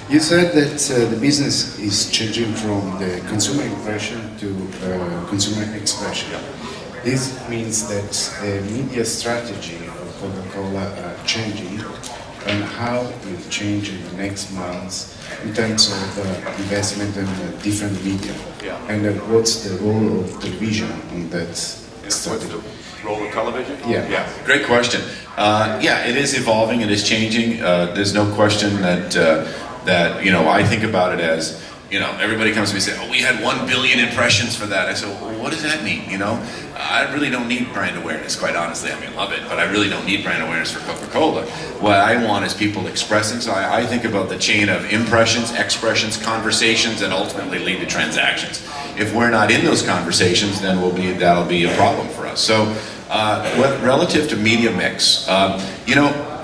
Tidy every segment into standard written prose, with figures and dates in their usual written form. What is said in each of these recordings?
You said that the business is changing from the consumer impression to consumer expression. This means that the media strategy of Coca-Cola are changing, and how will change in the next months in terms of investment in different media, and what's the role of television in that strategy? What's the role of television? Yeah. Great question. Yeah, it is evolving. It is changing. There's no question that I think about it as, everybody comes to me and says, "Oh, we had 1 billion impressions for that." I said, "Well, what does that mean?" I really don't need brand awareness, quite honestly. I love it, but I really don't need brand awareness for Coca-Cola. What I want is people expressing. So I think about the chain of impressions, expressions, conversations, and ultimately lead to transactions. If we're not in those conversations, then that'll be a problem for us. So, relative to media mix,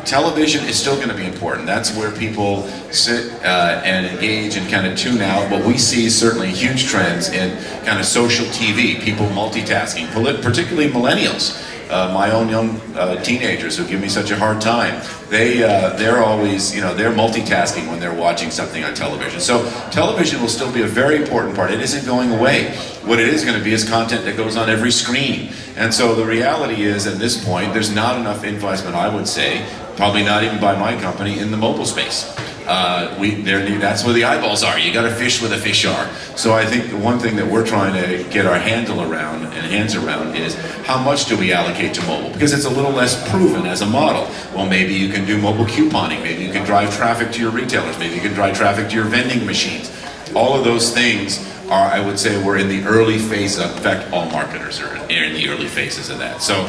television is still going to be important. That's where people sit and engage and kind of tune out. But we see certainly huge trends in kind of social TV, people multitasking, particularly millennials. My own young teenagers who give me such a hard time. They're always, they're multitasking when they're watching something on television. So television will still be a very important part. It isn't going away. What it is going to be is content that goes on every screen. And so the reality is, at this point, there's not enough investment, I would say, probably not even by my company, in the mobile space. That's where the eyeballs are. You got to fish where the fish are. So I think the one thing that we're trying to get our hands around is how much do we allocate to mobile? Because it's a little less proven as a model. Well, maybe you can do mobile couponing. Maybe you can drive traffic to your retailers. Maybe you can drive traffic to your vending machines. All of those things are, I would say, we're in the early phase of. In fact, all marketers are in the early phases of that. So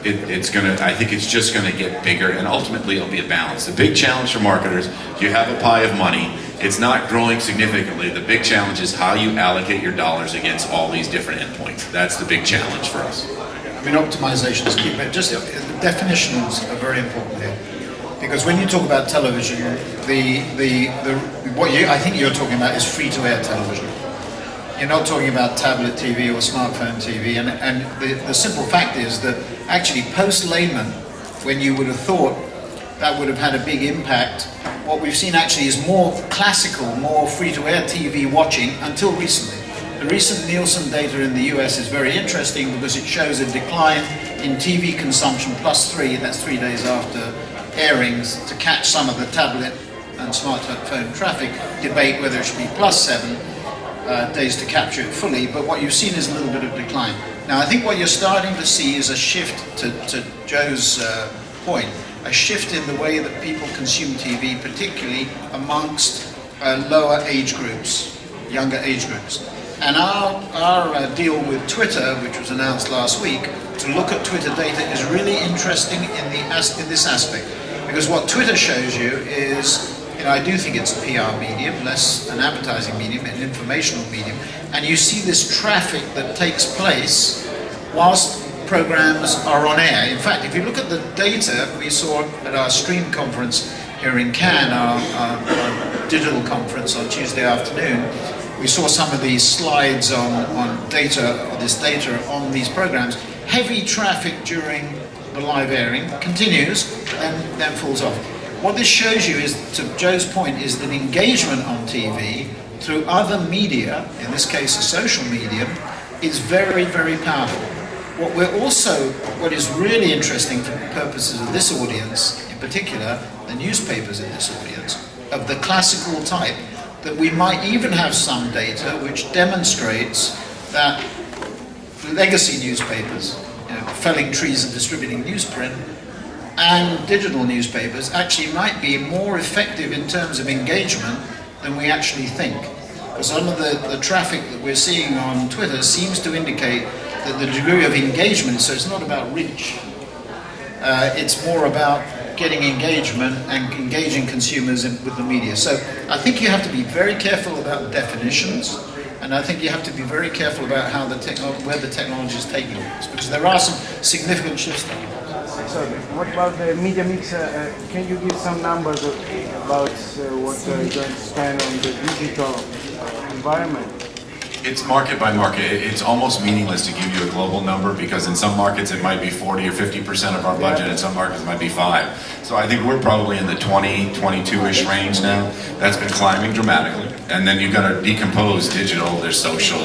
I think it's just gonna get bigger, and ultimately it'll be a balance. The big challenge for marketers, you have a pie of money, it's not growing significantly. The big challenge is how you allocate your dollars against all these different endpoints. That's the big challenge for us. Optimization is key, but just the definitions are very important here. Because when you talk about television, I think you're talking about is free-to-air television. You're not talking about tablet TV or smartphone TV, and the simple fact is that actually post-Lehman, when you would have thought that would have had a big impact, what we've seen actually is more classical, more free-to-air TV watching until recently. The recent Nielsen data in the US is very interesting because it shows a decline in TV consumption +3, that's 3 days after airings, to catch some of the tablet and smartphone traffic. Debate whether it should be +7 days to capture it fully, but what you've seen is a little bit of decline. Now I think what you're starting to see is a shift, to Joe's point, a shift in the way that people consume TV, particularly amongst lower age groups, younger age groups. And our deal with Twitter, which was announced last week, to look at Twitter data is really interesting in this aspect, because what Twitter shows you is, I do think it's a PR medium, less an advertising medium, an informational medium, and you see this traffic that takes place whilst programs are on air. In fact, if you look at the data we saw at our Stream conference here in Cannes, our digital conference on Tuesday afternoon, we saw some of these slides on data, this data on these programs. Heavy traffic during the live airing continues, then falls off. What this shows you is, to Joe's point, is that engagement on TV through other media, in this case a social medium, is very, very powerful. What is really interesting for the purposes of this audience, in particular, the newspapers in this audience, of the classical type, that we might even have some data which demonstrates that legacy newspapers, felling trees and distributing newsprint, and digital newspapers actually might be more effective in terms of engagement than we actually think. Because some of the traffic that we're seeing on Twitter seems to indicate that the degree of engagement, so it's not about reach, it's more about getting engagement and engaging consumers with the media. So I think you have to be very careful about definitions, and I think you have to be very careful about how where the technology is taking us, because there are some significant shifts there. So what about the media mix? Can you give some numbers about what you're going to spend on the digital environment? It's market by market. It's almost meaningless to give you a global number because in some markets it might be 40 or 50% of our budget, in some markets it might be 5. So I think we're probably in the 20, 22-ish range now. That's been climbing dramatically. And then you've got to decompose digital, there's social,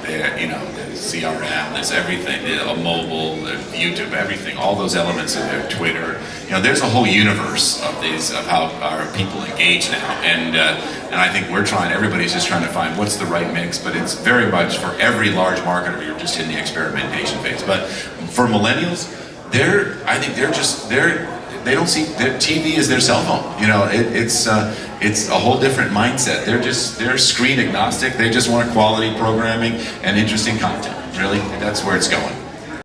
there's CRM, there's everything, mobile, there's YouTube, everything, all those elements of there, Twitter. There's a whole universe of how our people engage now. And I think everybody's just trying to find what's the right mix, but it's very much for every large marketer, you're just in the experimentation phase. But for millennials, they don't see TV as their cell phone. It's a whole different mindset. They're screen agnostic. They just want quality programming and interesting content. Really, that's where it's going.